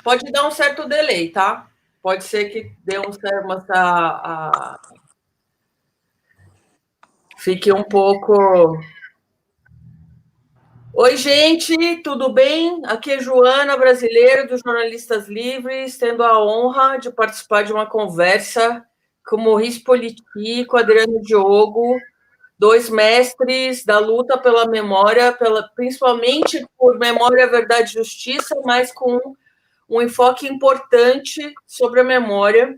Pode dar um certo delay, tá? Pode ser que dê fique um pouco. Oi, gente, tudo bem? Aqui é Joana, brasileira dos Jornalistas Livres, tendo a honra de participar de uma conversa com o Maurice Politi, com o Adriano Diogo, dois mestres da luta pela memória, principalmente por memória, verdade e justiça, mas com um enfoque importante sobre a memória.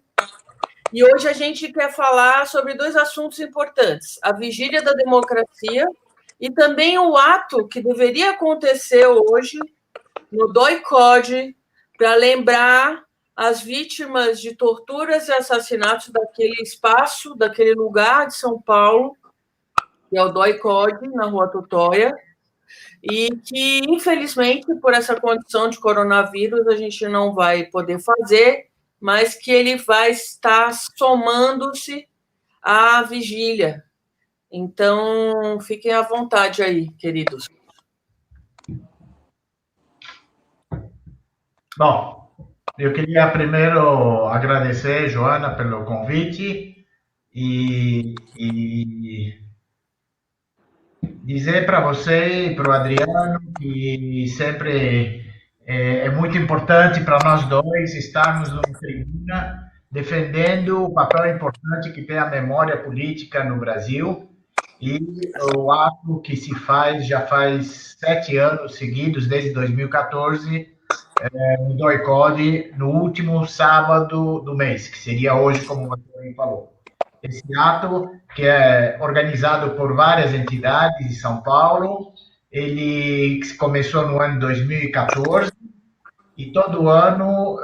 E hoje a gente quer falar sobre dois assuntos importantes: a vigília da democracia e também o ato que deveria acontecer hoje no DOI-CODE para lembrar as vítimas de torturas e assassinatos daquele espaço, daquele lugar de São Paulo, que é o DOI-CODE, na Rua Tutóia, e que, infelizmente, por essa condição de coronavírus, a gente não vai poder fazer, mas que ele vai estar somando-se à vigília. Então, fiquem à vontade aí, queridos. Bom, eu queria primeiro agradecer, Joana, pelo convite e dizer para você e para o Adriano que sempre é muito importante para nós dois estarmos numa tribuna defendendo o papel importante que tem a memória política no Brasil e o ato que se faz já faz 7 anos seguidos, desde 2014, no DOI-CODE, no último sábado do mês, que seria hoje, como você falou. Esse ato, que é organizado por várias entidades de São Paulo, ele começou no ano 2014 e todo ano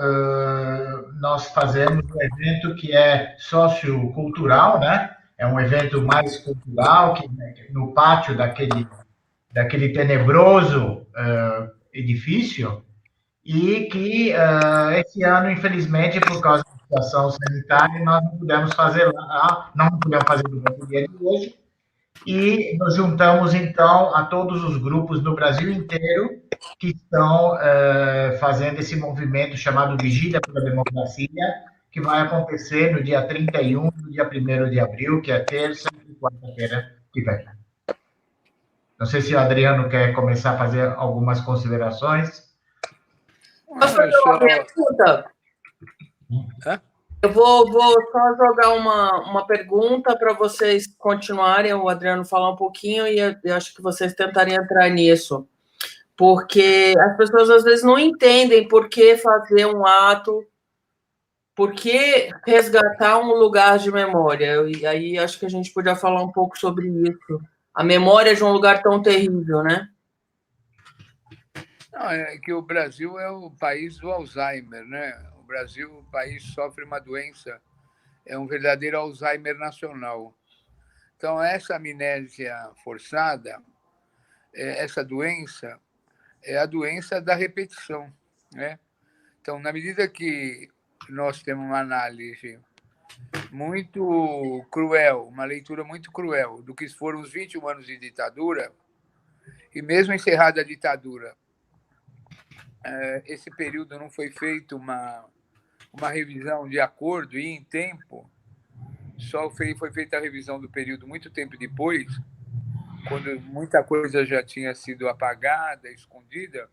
nós fazemos um evento que é sociocultural, né? É um evento mais cultural, que no pátio daquele tenebroso edifício, e que esse ano, infelizmente, por causa da situação sanitária, nós não pudemos fazer lá, não pudemos fazer durante o dia de hoje, e nos juntamos, então, a todos os grupos no Brasil inteiro que estão fazendo esse movimento chamado Vigília pela Democracia, que vai acontecer no dia 31, no dia 1º de abril, que é terça e quarta-feira que vem. Não sei se o Adriano quer começar a fazer algumas considerações. Posso fazer uma pergunta? Eu vou só jogar uma pergunta para vocês continuarem, o Adriano falar um pouquinho, e eu acho que vocês tentarem entrar nisso. Porque as pessoas às vezes não entendem por que fazer um ato, por que resgatar um lugar de memória. E aí acho que a gente podia falar um pouco sobre isso. A memória de um lugar tão terrível, né? Não, é que o Brasil é o país do Alzheimer, né? O Brasil, o país sofre uma doença, é um verdadeiro Alzheimer nacional. Então, essa amnésia forçada, essa doença, é a doença da repetição, né? Então, na medida que nós temos uma análise muito cruel, uma leitura muito cruel do que foram os 21 anos de ditadura, e mesmo encerrada a ditadura, esse período não foi feito uma revisão de acordo e em tempo, só foi feita a revisão do período muito tempo depois, quando muita coisa já tinha sido apagada, escondida.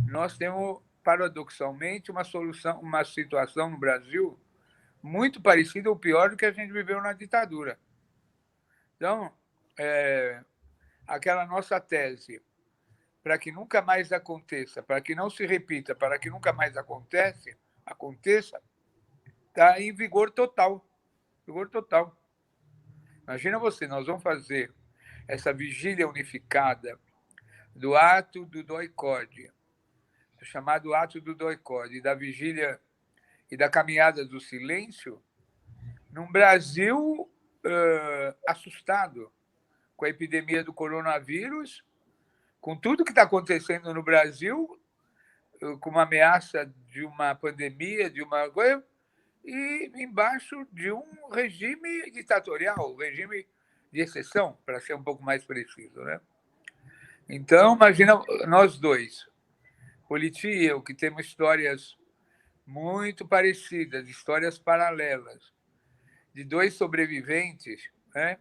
Nós temos, paradoxalmente, uma situação no Brasil muito parecida ou pior do que a gente viveu na ditadura. Então, aquela nossa tese, para que nunca mais aconteça, para que não se repita, para que nunca mais aconteça, está em vigor total. Vigor total. Imagina você, nós vamos fazer essa vigília unificada do ato do DOI-CODE, chamado ato do DOI-CODE, da vigília e da caminhada do silêncio, num Brasil assustado com a epidemia do coronavírus, com tudo que está acontecendo no Brasil, com uma ameaça de uma pandemia, de uma coisa, e embaixo de um regime ditatorial, regime de exceção, para ser um pouco mais preciso, né? Então, imagina nós dois, Politi e eu, que temos histórias muito parecidas, histórias paralelas, de dois sobreviventes, né?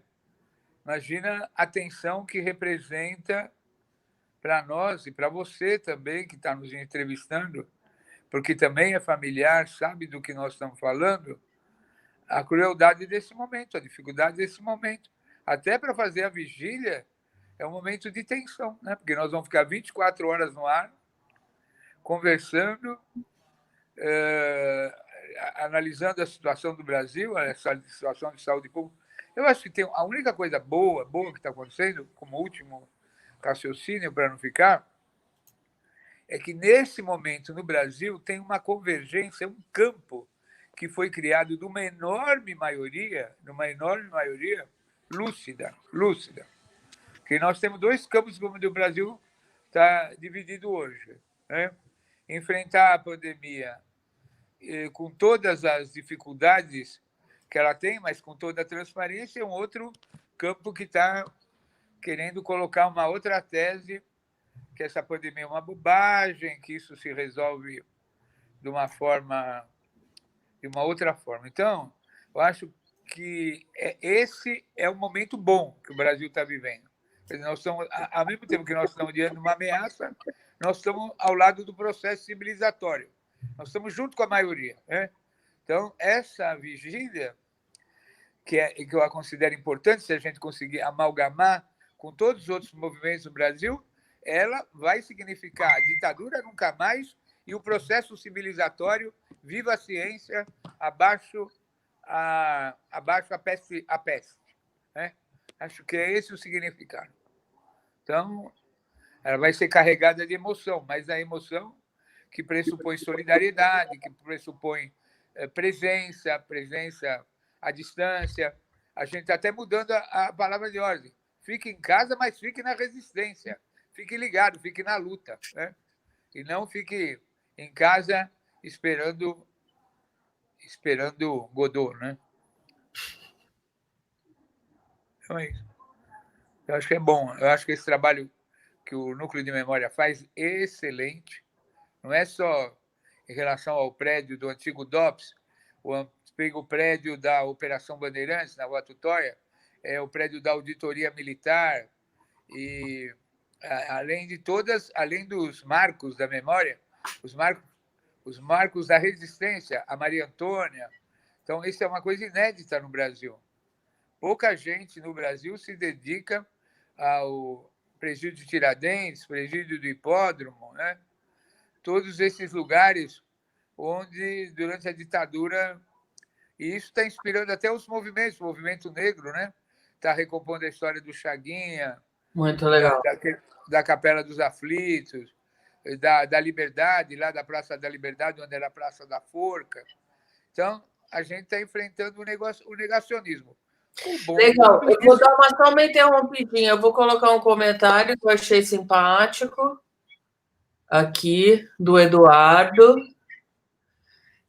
Imagina a tensão que representa para nós e para você também, que está nos entrevistando, porque também é familiar, sabe do que nós estamos falando, a crueldade desse momento, a dificuldade desse momento. Até para fazer a vigília é um momento de tensão, né? Porque nós vamos ficar 24 horas no ar, conversando, analisando a situação do Brasil, essa situação de saúde pública. Eu acho que tem a única coisa boa que está acontecendo, como último raciocínio para não ficar, é que nesse momento no Brasil tem uma convergência, um campo que foi criado de uma enorme maioria lúcida. Porque nós temos dois campos como o do Brasil está dividido hoje, né? Enfrentar a pandemia com todas as dificuldades que ela tem, mas com toda a transparência, é um outro campo que está querendo colocar uma outra tese, que essa pandemia é uma bobagem, que isso se resolve de uma outra forma. Então, eu acho que esse é um momento bom que o Brasil está vivendo. Nós estamos, ao mesmo tempo que nós estamos diante de uma ameaça, nós estamos ao lado do processo civilizatório. Nós estamos junto com a maioria, né? Então, essa vigília, que eu a considero importante, se a gente conseguir amalgamar com todos os outros movimentos do Brasil, ela vai significar a ditadura nunca mais e o processo civilizatório, viva a ciência, abaixo a peste, né? Acho que é esse o significado. Então, ela vai ser carregada de emoção, mas a emoção que pressupõe solidariedade, que pressupõe presença à distância. A gente está até mudando a palavra de ordem. Fique em casa, mas fique na resistência. Fique ligado, fique na luta, né? E não fique em casa esperando Godot, né? Então é isso. Eu acho que é bom. Eu acho que esse trabalho que o Núcleo de Memória faz é excelente. Não é só em relação ao prédio do antigo DOPS, o prédio da Operação Bandeirantes, na Rua Tutóia, é o prédio da Auditoria Militar, e além dos marcos da memória, os marcos da resistência, a Maria Antônia. Então, isso é uma coisa inédita no Brasil. Pouca gente no Brasil se dedica ao presídio de Tiradentes, presídio do Hipódromo, né? Todos esses lugares onde, durante a ditadura, e isso está inspirando até os movimentos, o movimento negro, né? Está recompondo a história do Chaguinha, muito legal, da Capela dos Aflitos, da Liberdade, lá da Praça da Liberdade, onde era a Praça da Forca. Então, a gente está enfrentando o negacionismo. Legal, eu vou dar só uma interrompidinha, eu vou colocar um comentário que eu achei simpático, aqui, do Eduardo,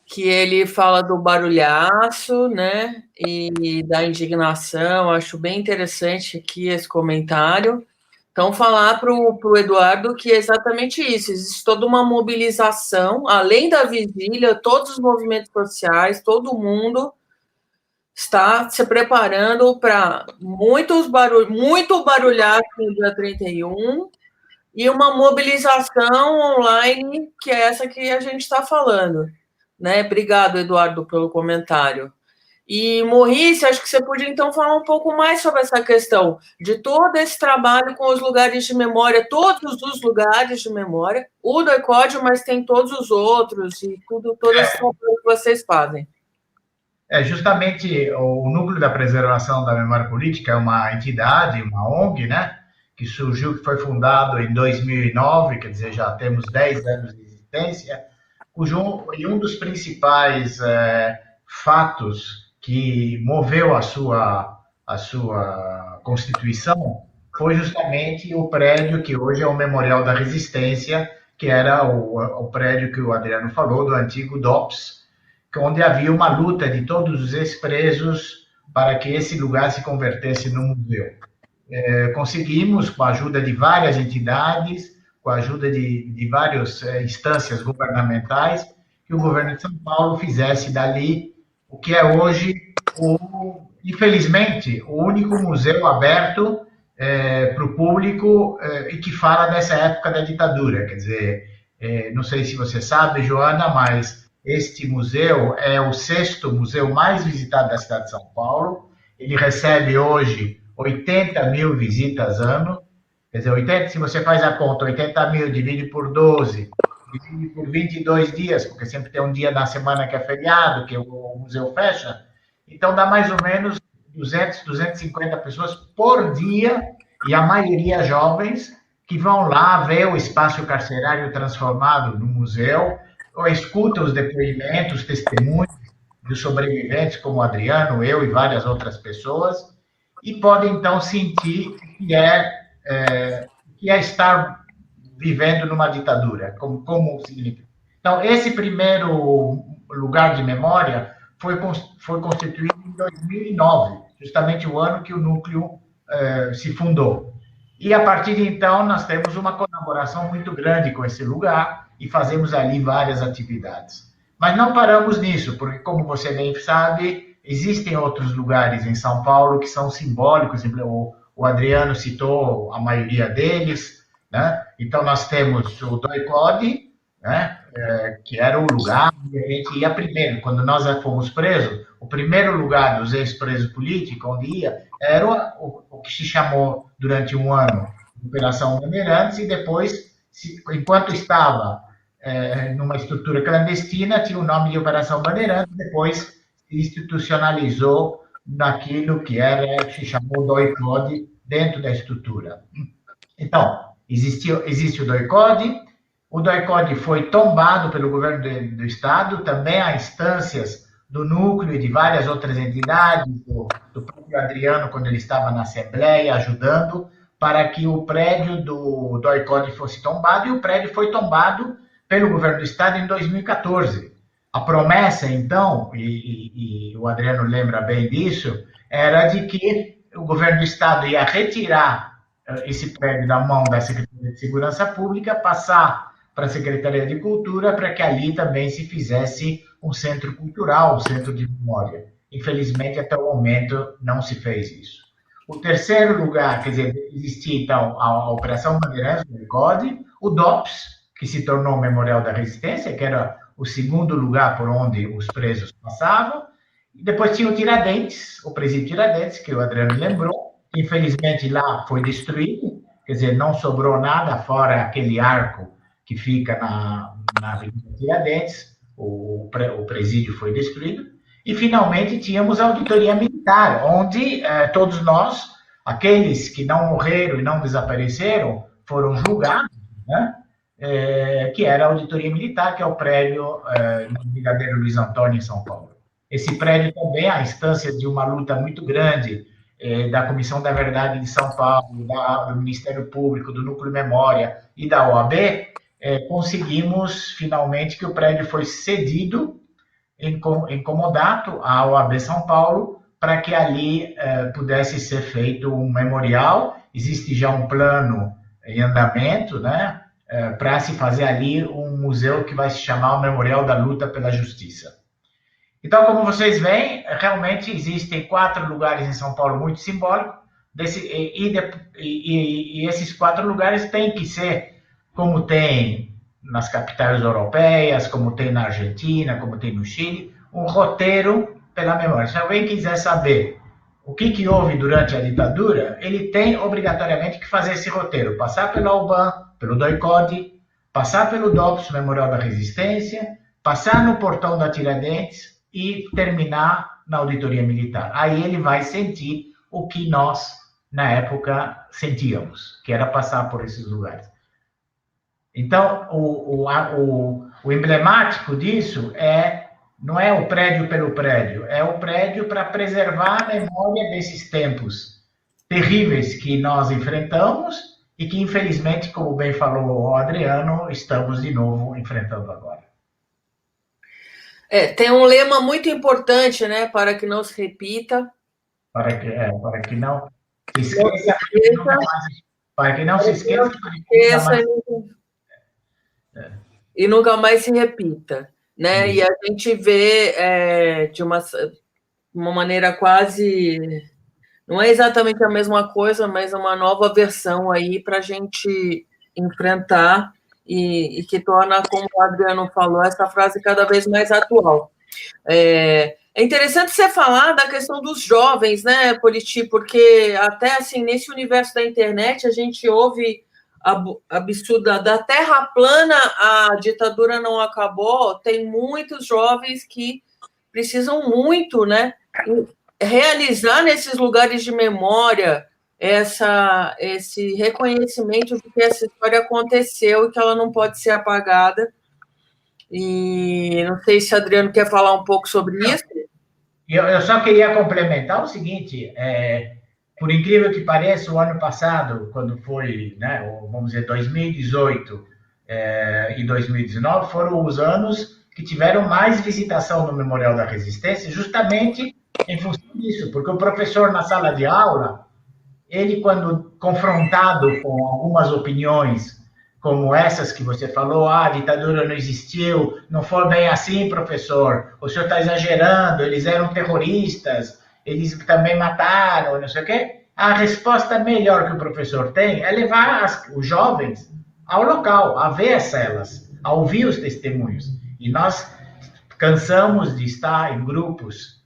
que ele fala do barulhaço, né, e da indignação. Acho bem interessante aqui esse comentário. Então, falar para o Eduardo que é exatamente isso, existe toda uma mobilização, além da vigília, todos os movimentos sociais, todo mundo está se preparando para muito barulhaço no dia 31 e uma mobilização online, que é essa que a gente está falando, né? Obrigado, Eduardo, pelo comentário. E, Maurice, acho que você podia, então, falar um pouco mais sobre essa questão de todo esse trabalho com os lugares de memória, todos os lugares de memória, o do ECOD, mas tem todos os outros e todo esse trabalho que vocês fazem. Justamente o Núcleo da Preservação da Memória Política é uma entidade, uma ONG, né, que surgiu, que foi fundado em 2009, quer dizer, já temos 10 anos de existência, e um dos principais fatos que moveu a sua constituição foi justamente o prédio que hoje é o Memorial da Resistência, que era o prédio que o Adriano falou, do antigo DOPS, onde havia uma luta de todos os ex-presos para que esse lugar se convertesse num museu. Conseguimos, com a ajuda de várias entidades, com a ajuda de várias instâncias governamentais, que o governo de São Paulo fizesse dali o que é hoje, infelizmente, o único museu aberto para o público e que fala dessa época da ditadura. Quer dizer, não sei se você sabe, Joana, mas este museu é o sexto museu mais visitado da cidade de São Paulo. Ele recebe hoje 80 mil visitas ano. Quer dizer, 80, se você faz a conta, 80 mil divide por 12, divide por 22 dias, porque sempre tem um dia na semana que é feriado, que o museu fecha. Então, dá mais ou menos 200, 250 pessoas por dia, e a maioria jovens, que vão lá ver o espaço carcerário transformado no museu, ou escutam os depoimentos, testemunhos dos sobreviventes, como o Adriano, eu e várias outras pessoas, e podem, então, sentir que é estar vivendo numa ditadura, como significa. Então, esse primeiro lugar de memória foi constituído em 2009, justamente o ano que o núcleo se fundou. E, a partir de então, nós temos uma colaboração muito grande com esse lugar e fazemos ali várias atividades. Mas não paramos nisso, porque, como você bem sabe, existem outros lugares em São Paulo que são simbólicos. O Adriano citou a maioria deles, né? Então, nós temos o Doicode, né? Que era o lugar onde a gente ia primeiro. Quando nós fomos presos, o primeiro lugar dos ex-presos políticos onde ia era o que se chamou durante um ano Operação Bandeirantes, e depois, enquanto estava numa estrutura clandestina, tinha o nome de Operação Bandeirantes, depois se institucionalizou naquilo que se chamou Doicode dentro da estrutura. Então, existe o Doicode foi tombado pelo governo do Estado, também há instâncias do núcleo e de várias outras entidades, do próprio Adriano, quando ele estava na Assembleia, ajudando, para que o prédio do Doicode fosse tombado, e o prédio foi tombado pelo governo do Estado em 2014. A promessa, então, e o Adriano lembra bem disso, era de que o governo do Estado ia retirar esse prédio da mão da Secretaria de Segurança Pública, passar para a Secretaria de Cultura, para que ali também se fizesse um centro cultural, um centro de memória. Infelizmente, até o momento, não se fez isso. O terceiro lugar, quer dizer, existia, então, a Operação Bandeirantes, do Doicode, o DOPS, que se tornou o Memorial da Resistência, que era o segundo lugar por onde os presos passavam, e depois tinha o Tiradentes, o presídio Tiradentes, que o Adriano lembrou, que infelizmente lá foi destruído, quer dizer, não sobrou nada fora aquele arco que fica na Avenida Tiradentes, o presídio foi destruído, e finalmente tínhamos a auditoria militar, onde todos nós, aqueles que não morreram e não desapareceram, foram julgados, né? Que era a auditoria militar, que é o prédio no Brigadeiro Luiz Antônio, em São Paulo. Esse prédio também é a instância de uma luta muito grande da Comissão da Verdade de São Paulo, do Ministério Público, do Núcleo Memória e da OAB. Conseguimos, finalmente, que o prédio foi cedido em comodato à OAB São Paulo, para que ali pudesse ser feito um memorial. Existe já um plano em andamento, né? Para se fazer ali um museu que vai se chamar o Memorial da Luta pela Justiça. Então, como vocês veem, realmente existem 4 lugares em São Paulo muito simbólicos, e esses 4 lugares têm que ser, como tem nas capitais europeias, como tem na Argentina, como tem no Chile, um roteiro pela memória. Se alguém quiser saber o que houve durante a ditadura, ele tem obrigatoriamente que fazer esse roteiro, passar pela UBAN, pelo Doicode, passar pelo DOPS, Memorial da Resistência, passar no portão da Tiradentes e terminar na auditoria militar. Aí ele vai sentir o que nós, na época, sentíamos, que era passar por esses lugares. Então, o emblemático disso não é o prédio pelo prédio, é o prédio para preservar a memória desses tempos terríveis que nós enfrentamos e que, infelizmente, como bem falou o Adriano, estamos de novo enfrentando agora. Tem um lema muito importante, né? Para que não se repita. Para que não se esqueça. Para que não se esqueça. E nunca mais se repita. né? E a gente vê de uma maneira quase... Não é exatamente a mesma coisa, mas uma nova versão aí para a gente enfrentar e que torna, como o Adriano falou, essa frase cada vez mais atual. É interessante você falar da questão dos jovens, né, Politi, porque até assim, nesse universo da internet, a gente ouve absurda da terra plana, a ditadura não acabou, tem muitos jovens que precisam muito, né, realizar nesses lugares de memória esse reconhecimento de que essa história aconteceu e que ela não pode ser apagada. E não sei se o Adriano quer falar um pouco sobre isso. Eu só queria complementar o seguinte, por incrível que pareça, o ano passado, quando foi, né, vamos dizer, 2018 e 2019, foram os anos que tiveram mais visitação no Memorial da Resistência, justamente em função disso, porque o professor na sala de aula, ele quando confrontado com algumas opiniões como essas que você falou, a ditadura não existiu, não foi bem assim, professor, o senhor está exagerando, eles eram terroristas, eles também mataram, não sei o quê. A resposta melhor que o professor tem é levar os jovens ao local, a ver as celas, a ouvir os testemunhos. E nós cansamos de estar em grupos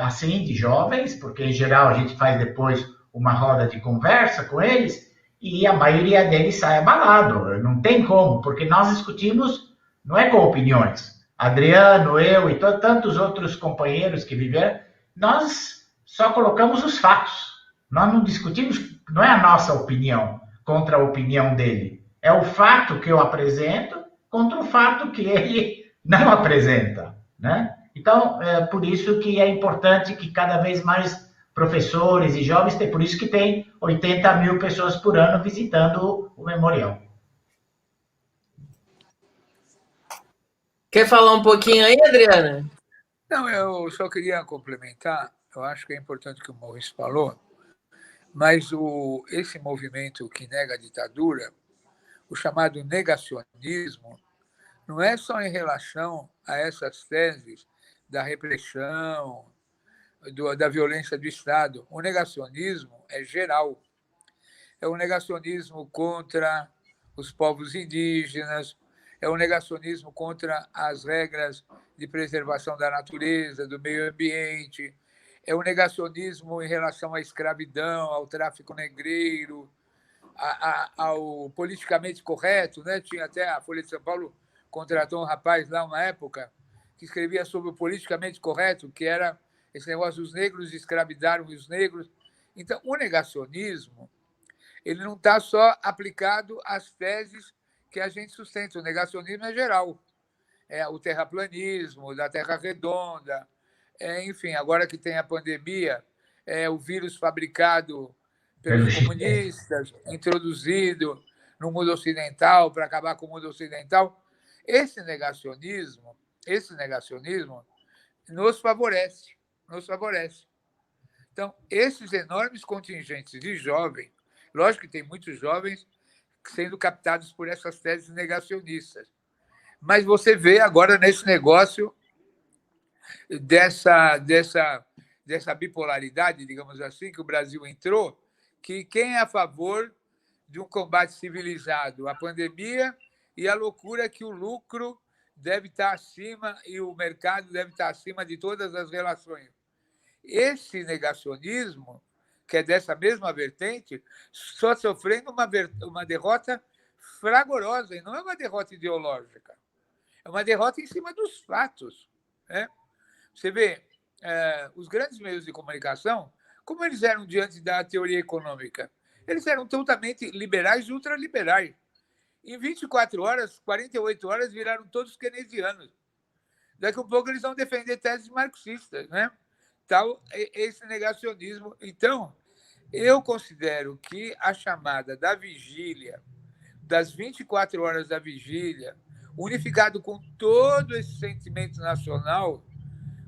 assim, de jovens, porque em geral a gente faz depois uma roda de conversa com eles, e a maioria deles sai abalado. Não tem como, porque nós discutimos, não é com opiniões. Adriano, eu e tantos outros companheiros que viveram, nós só colocamos os fatos. Nós não discutimos, não é a nossa opinião contra a opinião dele. É o fato que eu apresento contra o fato que ele não apresenta, né? Então, é por isso que é importante que cada vez mais professores e jovens, por isso que tem 80 mil pessoas por ano visitando o memorial. Quer falar um pouquinho aí, Adriana? Não, eu só queria complementar, eu acho que é importante o que o Maurício falou, mas esse movimento que nega a ditadura, o chamado negacionismo, não é só em relação a essas teses da repressão, da violência do Estado. O negacionismo é geral. É um negacionismo contra os povos indígenas, é um negacionismo contra as regras de preservação da natureza, do meio ambiente, é um negacionismo em relação à escravidão, ao tráfico negreiro, ao politicamente correto, né? Tinha até a Folha de São Paulo contratou um rapaz lá uma época que escrevia sobre o politicamente correto, que era esse negócio, os negros escravizaram os negros. Então, o negacionismo ele não está só aplicado às teses que a gente sustenta. O negacionismo é geral. É o terraplanismo, da Terra redonda, enfim, agora que tem a pandemia, o vírus fabricado pelos comunistas, introduzido no mundo ocidental para acabar com o mundo ocidental. Esse negacionismo nos favorece, nos favorece. Então, esses enormes contingentes de jovens, lógico que tem muitos jovens sendo captados por essas teses negacionistas, mas você vê agora nesse negócio dessa bipolaridade, digamos assim, que o Brasil entrou, que quem é a favor de um combate civilizado à pandemia e a loucura que o lucro deve estar acima e o mercado deve estar acima de todas as relações. Esse negacionismo, que é dessa mesma vertente, só sofrendo uma derrota fragorosa, e não é uma derrota ideológica, é uma derrota em cima dos fatos. Né? Você vê, os grandes meios de comunicação, como eles eram diante da teoria econômica? Eles eram totalmente liberais e ultraliberais. Em 24 horas, 48 horas, viraram todos keynesianos. Daqui a pouco eles vão defender teses marxistas, né? Tal esse negacionismo. Então, eu considero que a chamada da vigília, das 24 horas da vigília, unificado com todo esse sentimento nacional,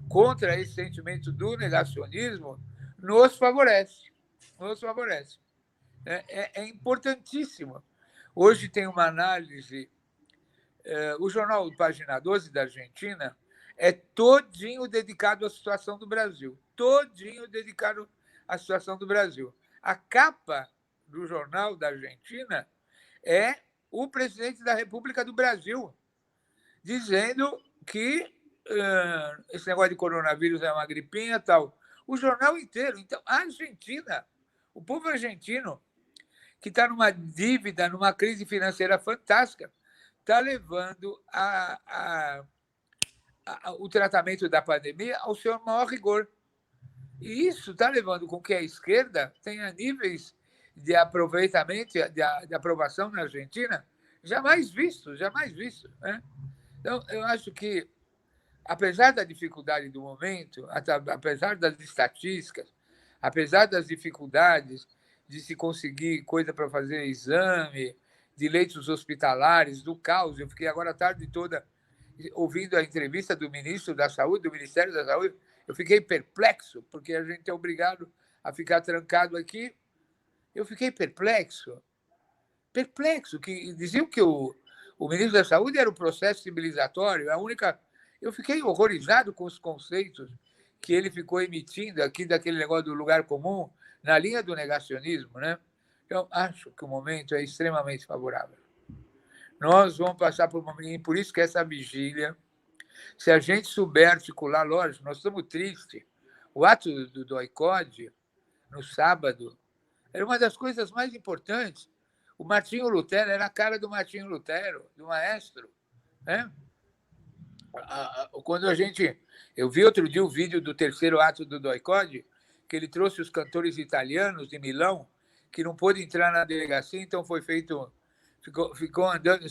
contra esse sentimento do negacionismo, nos favorece. Nos favorece. É importantíssimo. Hoje tem uma análise o jornal Página 12 da Argentina é todinho dedicado à situação do Brasil. Todinho dedicado à situação do Brasil. A capa do jornal da Argentina é o presidente da República do Brasil dizendo que esse negócio de coronavírus é uma gripinha e tal. O jornal inteiro. Então, a Argentina, o povo argentino, que está numa dívida, numa crise financeira fantástica, está levando o tratamento da pandemia ao seu maior rigor. E isso está levando com que a esquerda tenha níveis de aproveitamento, de aprovação na Argentina jamais vistos, né? Então, eu acho que, apesar da dificuldade do momento, apesar das estatísticas, apesar das dificuldades de se conseguir coisa para fazer exame, de leitos hospitalares, do caos, eu fiquei agora a tarde toda ouvindo a entrevista do ministro da Saúde, do Ministério da Saúde, eu fiquei perplexo, porque a gente é obrigado a ficar trancado aqui. Eu fiquei perplexo, que diziam que o ministro da Saúde era o processo civilizatório, Eu fiquei horrorizado com os conceitos que ele ficou emitindo aqui daquele negócio do lugar comum, na linha do negacionismo, né? Então, acho que o momento é extremamente favorável. Nós vamos passar por um momento, e por isso que essa vigília, se a gente souber articular, lógico, nós estamos tristes. O ato do doicode, no sábado, era uma das coisas mais importantes. O Martinho Lutero era a cara do Martinho Lutero, do maestro, né? Quando eu vi outro dia o vídeo do terceiro ato do doicode, que ele trouxe os cantores italianos de Milão, que não pôde entrar na delegacia, então ficou andando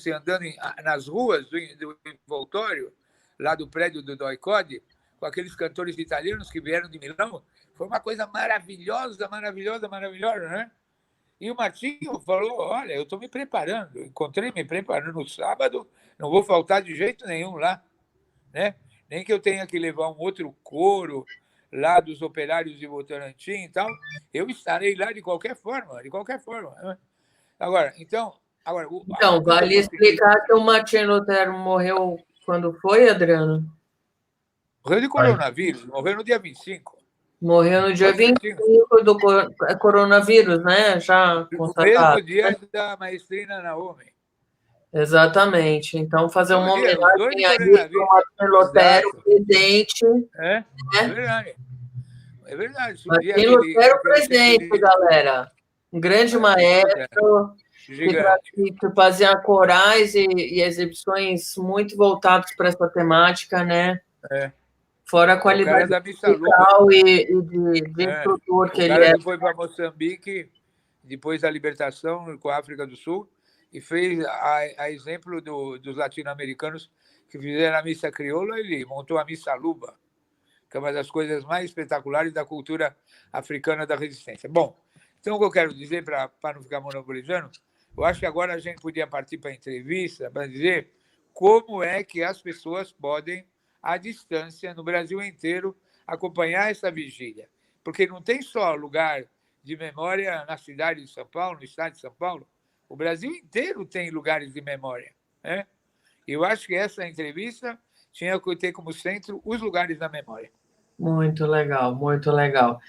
nas ruas do envoltório, lá do prédio do doicode, com aqueles cantores italianos que vieram de Milão. Foi uma coisa maravilhosa, né? E o Martinho falou, olha, eu estou me preparando, encontrei me preparando no sábado, não vou faltar de jeito nenhum lá, né? Nem que eu tenha que levar um outro coro lá dos operários de Votorantim e tal, eu estarei lá de qualquer forma. Né? Agora, vale explicar que o Martinho Lutero morreu quando foi, Adriano? Morreu de coronavírus, morreu no dia 25. Morreu no dia 25 do coronavírus, né? Já constatado. No mesmo dia da maestrina Naomi. Exatamente. Então, fazer uma homenagem aí para o Martinho Lutero, presente. É verdade. É verdade. Martinho Lutero presente, galera. Um grande maestro que fazia corais e exibições muito voltadas para essa temática, né? Fora a qualidade musical e de instrutor que ele é. Ele foi para Moçambique, depois da libertação com a África do Sul, e fez, a exemplo dos latino-americanos que fizeram a missa crioula, ele montou a missa luba, que é uma das coisas mais espetaculares da cultura africana da resistência. Bom, então o que eu quero dizer, para não ficar monopolizando, eu acho que agora a gente podia partir para a entrevista para dizer como é que as pessoas podem, à distância, no Brasil inteiro, acompanhar essa vigília. Porque não tem só lugar de memória na cidade de São Paulo, no estado de São Paulo, o Brasil inteiro tem lugares de memória, né? Eu acho que essa entrevista tinha que ter como centro os lugares da memória. Muito legal, muito legal.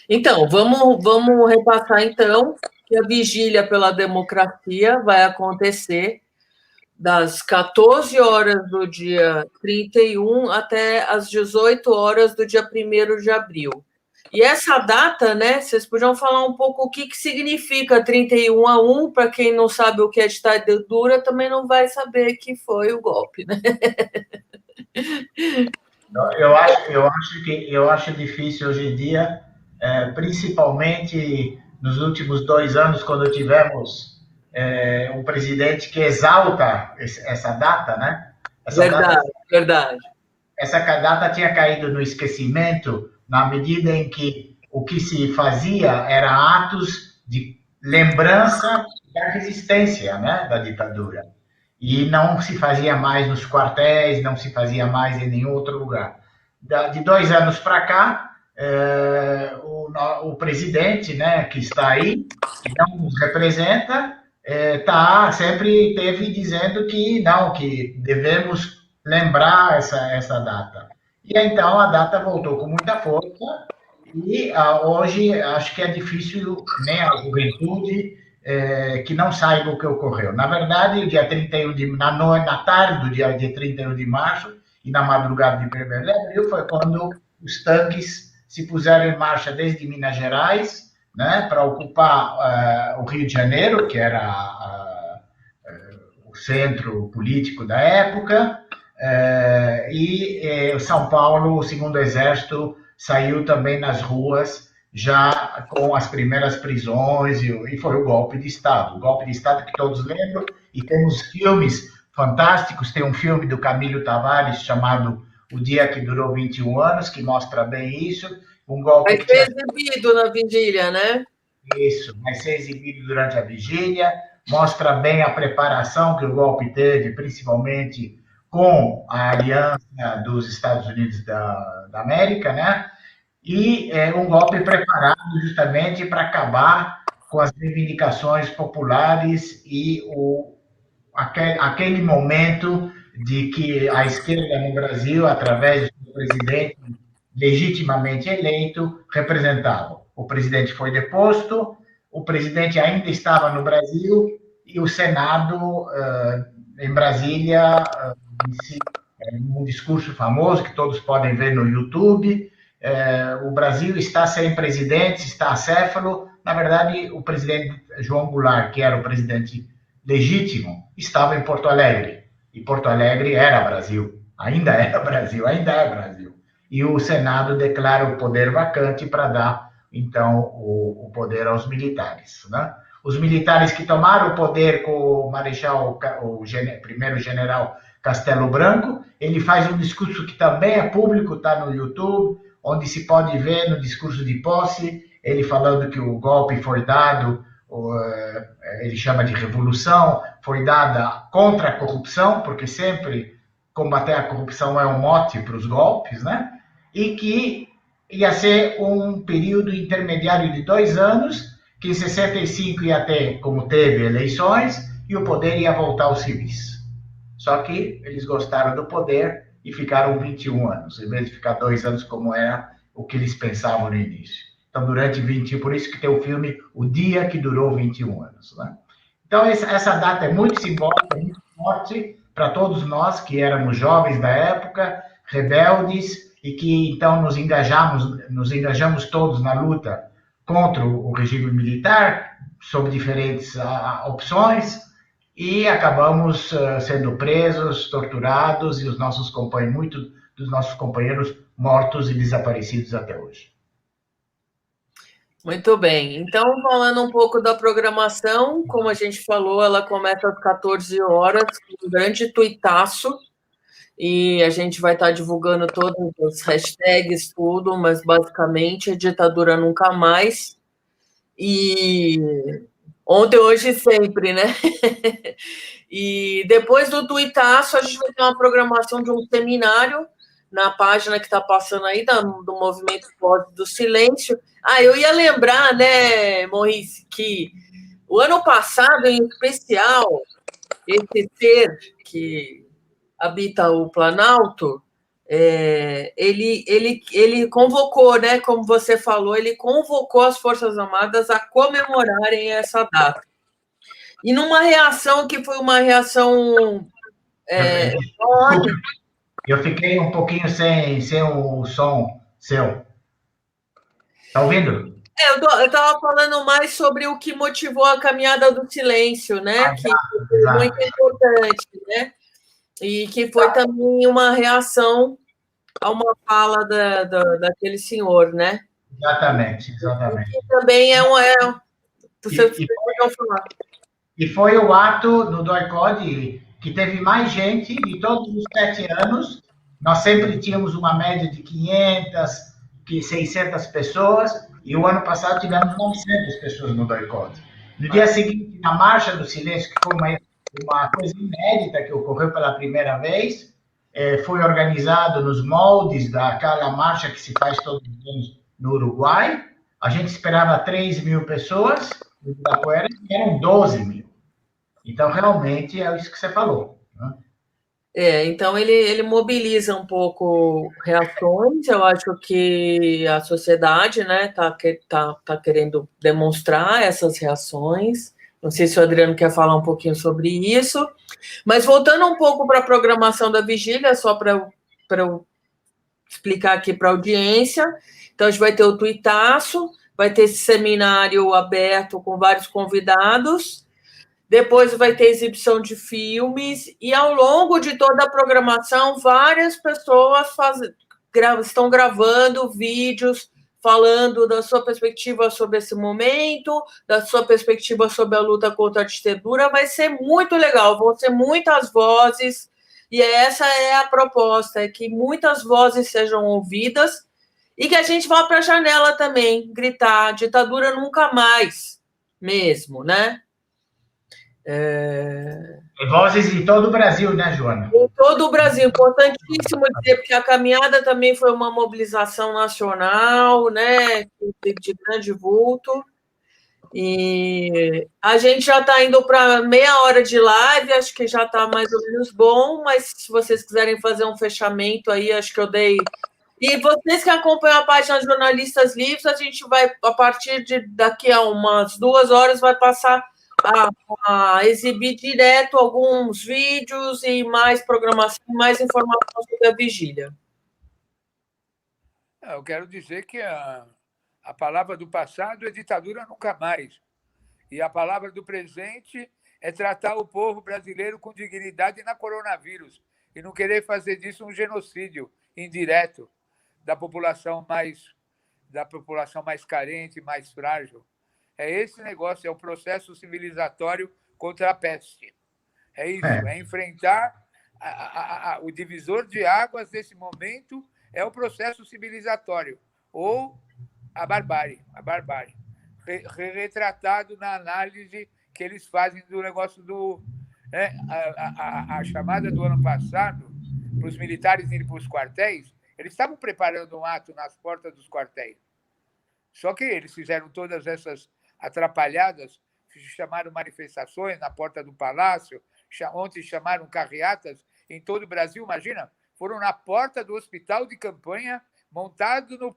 Então, vamos repassar, então, que a Vigília pela Democracia vai acontecer das 14 horas do dia 31 até as 18 horas do dia 1º de abril. E essa data, né, vocês podiam falar um pouco o que significa 31-1, para quem não sabe o que é ditadura, também não vai saber que foi o golpe, né? Eu acho difícil hoje em dia, principalmente nos últimos 2 anos, quando tivemos um presidente que exalta essa data, né? Verdade. Essa data tinha caído no esquecimento na medida em que o que se fazia era atos de lembrança da resistência, né, da ditadura. E não se fazia mais nos quartéis, não se fazia mais em nenhum outro lugar. De 2 anos para cá, o presidente, né, que está aí, que não nos representa, sempre teve dizendo que não, que devemos lembrar essa data. E então a data voltou com muita força e hoje acho que é difícil nem a juventude que não saiba o que ocorreu. Na verdade, o dia 31 na tarde do dia 31 de março e na madrugada de 1º de abril foi quando os tanques se puseram em marcha desde Minas Gerais, né, para ocupar o Rio de Janeiro, que era o centro político da época, e São Paulo, o Segundo Exército, saiu também nas ruas, já com as primeiras prisões, e foi o golpe de Estado. O golpe de Estado que todos lembram, e temos filmes fantásticos, tem um filme do Camilo Tavares chamado O Dia que Durou 21 Anos, que mostra bem isso. Um golpe vai ser exibido na vigília, né? Isso, vai ser exibido durante a vigília, mostra bem a preparação que o golpe teve, principalmente com a aliança dos Estados Unidos da América, né? E um golpe preparado justamente para acabar com as reivindicações populares e aquele momento de que a esquerda no Brasil, através do presidente legitimamente eleito, representava. O presidente foi deposto, o presidente ainda estava no Brasil e o Senado, em Brasília, disse, num discurso famoso que todos podem ver no YouTube, o Brasil está sem presidente, está acéfalo. Na verdade, o presidente João Goulart, que era o presidente legítimo, estava em Porto Alegre. E Porto Alegre era Brasil, ainda é Brasil. E o Senado declara o poder vacante para dar, então, o poder aos militares, né? Os militares que tomaram o poder com o marechal, primeiro general Castelo Branco, ele faz um discurso que também é público, está no YouTube, onde se pode ver no discurso de posse, ele falando que o golpe foi dado, ele chama de revolução, foi dada contra a corrupção, porque sempre combater a corrupção é um mote para os golpes, né? E que ia ser um período intermediário de 2 anos, que em 65 ia ter, como teve eleições, e o poder ia voltar aos civis. Só que eles gostaram do poder e ficaram 21 anos, em vez de ficar 2 anos como era o que eles pensavam no início. Então, durante 21, por isso que tem o filme O Dia que Durou 21 Anos, né? Então, essa data é muito simbólica, muito forte para todos nós que éramos jovens da época, rebeldes, e que então nos engajamos todos na luta contra o regime militar, sob diferentes opções, e acabamos sendo presos, torturados, e muitos dos nossos companheiros mortos e desaparecidos até hoje. Muito bem. Então, falando um pouco da programação, como a gente falou, ela começa às 14 horas, com um grande tuitaço, e a gente vai estar divulgando todas as hashtags, tudo, mas basicamente a ditadura nunca mais. E ontem, hoje e sempre, né? E depois do tuitaço, a gente vai ter uma programação de um seminário na página que está passando aí, do Movimento Voz do Silêncio. Eu ia lembrar, né, Maurice, que o ano passado, em especial, esse ser que habita o Planalto, ele convocou, né, como você falou, ele convocou as Forças Armadas a comemorarem essa data. E numa reação que foi uma reação... Eu fiquei um pouquinho sem o som seu. Está ouvindo? Eu estava falando mais sobre o que motivou a caminhada do silêncio, né? Que foi muito importante, né? E que foi também uma reação a uma fala daquele senhor, né? Exatamente. E também E foi o ato no DOI-CODE que teve mais gente de todos os 7 anos. Nós sempre tínhamos uma média de 500, 600 pessoas, e o ano passado tivemos 900 pessoas no DOI-CODE. No dia seguinte, na Marcha do Silêncio, que foi uma coisa inédita que ocorreu pela primeira vez, foi organizado nos moldes daquela marcha que se faz todos os anos no Uruguai. A gente esperava 3 mil pessoas, no Ibirapuera, eram 12 mil. Então, realmente, é isso que você falou. Né? Então ele mobiliza um pouco reações. Eu acho que a sociedade, né, tá querendo demonstrar essas reações. Não sei se o Adriano quer falar um pouquinho sobre isso, mas voltando um pouco para a programação da vigília, só para eu explicar aqui para a audiência. Então, a gente vai ter o tuitaço, vai ter esse seminário aberto com vários convidados. Depois vai ter exibição de filmes, e ao longo de toda a programação, várias pessoas estão gravando vídeos falando da sua perspectiva sobre esse momento, da sua perspectiva sobre a luta contra a ditadura. Vai ser muito legal, vão ser muitas vozes, e essa é a proposta, é que muitas vozes sejam ouvidas e que a gente vá para a janela também, gritar, ditadura nunca mais, mesmo, né? Vozes de todo o Brasil, né, Joana? Em todo o Brasil, importantíssimo dizer, porque a caminhada também foi uma mobilização nacional, né, de grande vulto, e a gente já está indo para meia hora de live, acho que já está mais ou menos bom, mas se vocês quiserem fazer um fechamento aí, acho que eu dei. E vocês que acompanham a página Jornalistas Livres, a gente vai, a partir de daqui a umas 2 horas, vai passar a exibir direto alguns vídeos e mais programação, mais informação sobre a vigília. Eu quero dizer que a palavra do passado é ditadura nunca mais. E a palavra do presente é tratar o povo brasileiro com dignidade na coronavírus e não querer fazer disso um genocídio indireto da população mais carente, mais frágil. É esse negócio, é o processo civilizatório contra a peste. É isso, é enfrentar o divisor de águas desse momento, é o processo civilizatório, ou a barbárie, retratado na análise que eles fazem do negócio do... Né, a chamada do ano passado, para os militares irem para os quartéis, eles estavam preparando um ato nas portas dos quartéis. Só que eles fizeram todas essas atrapalhadas, chamaram manifestações na porta do palácio, ontem chamaram carreatas em todo o Brasil, imagina, foram na porta do hospital de campanha, montado no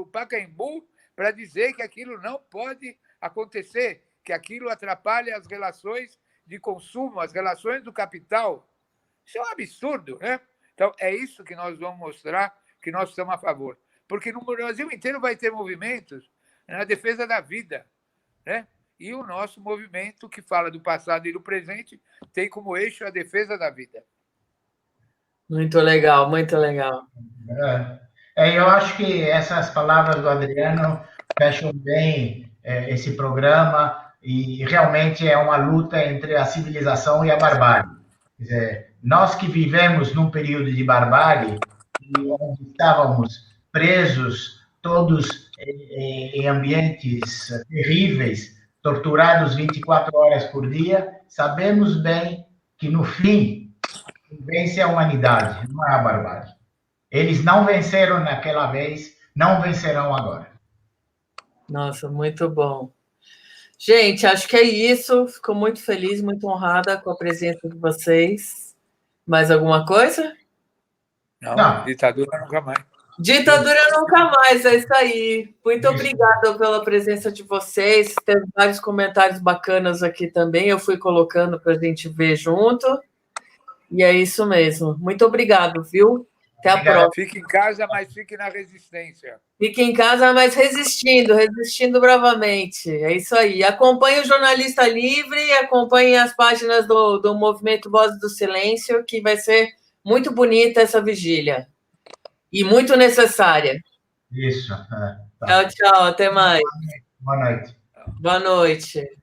Pacaembu, para dizer que aquilo não pode acontecer, que aquilo atrapalha as relações de consumo, as relações do capital. Isso é um absurdo, né? Então, é isso que nós vamos mostrar que nós estamos a favor. Porque no Brasil inteiro vai ter movimentos na defesa da vida, né? E o nosso movimento, que fala do passado e do presente, tem como eixo a defesa da vida. Muito legal, muito legal. Eu acho que essas palavras do Adriano fecham bem esse programa, e realmente é uma luta entre a civilização e a barbárie. Quer dizer, nós que vivemos num período de barbárie, onde estávamos presos, todos em ambientes terríveis, torturados 24 horas por dia, sabemos bem que, no fim, vence a humanidade, não é a barbárie. Eles não venceram naquela vez, não vencerão agora. Nossa, muito bom. Gente, acho que é isso. Fico muito feliz, muito honrada com a presença de vocês. Mais alguma coisa? Não. Ditadura nunca mais. Ditadura nunca mais, é isso aí. Muito obrigada pela presença de vocês. Teve vários comentários bacanas aqui também. Eu fui colocando para a gente ver junto. E é isso mesmo. Muito obrigado, viu? Até a próxima. Fique em casa, mas fique na resistência. Fique em casa, mas resistindo bravamente. É isso aí. Acompanhe o Jornalista Livre, acompanhe as páginas do Movimento Vozes do Silêncio, que vai ser muito bonita essa vigília. E muito necessária. Isso. Tá. Tchau, até mais. Boa noite. Boa noite.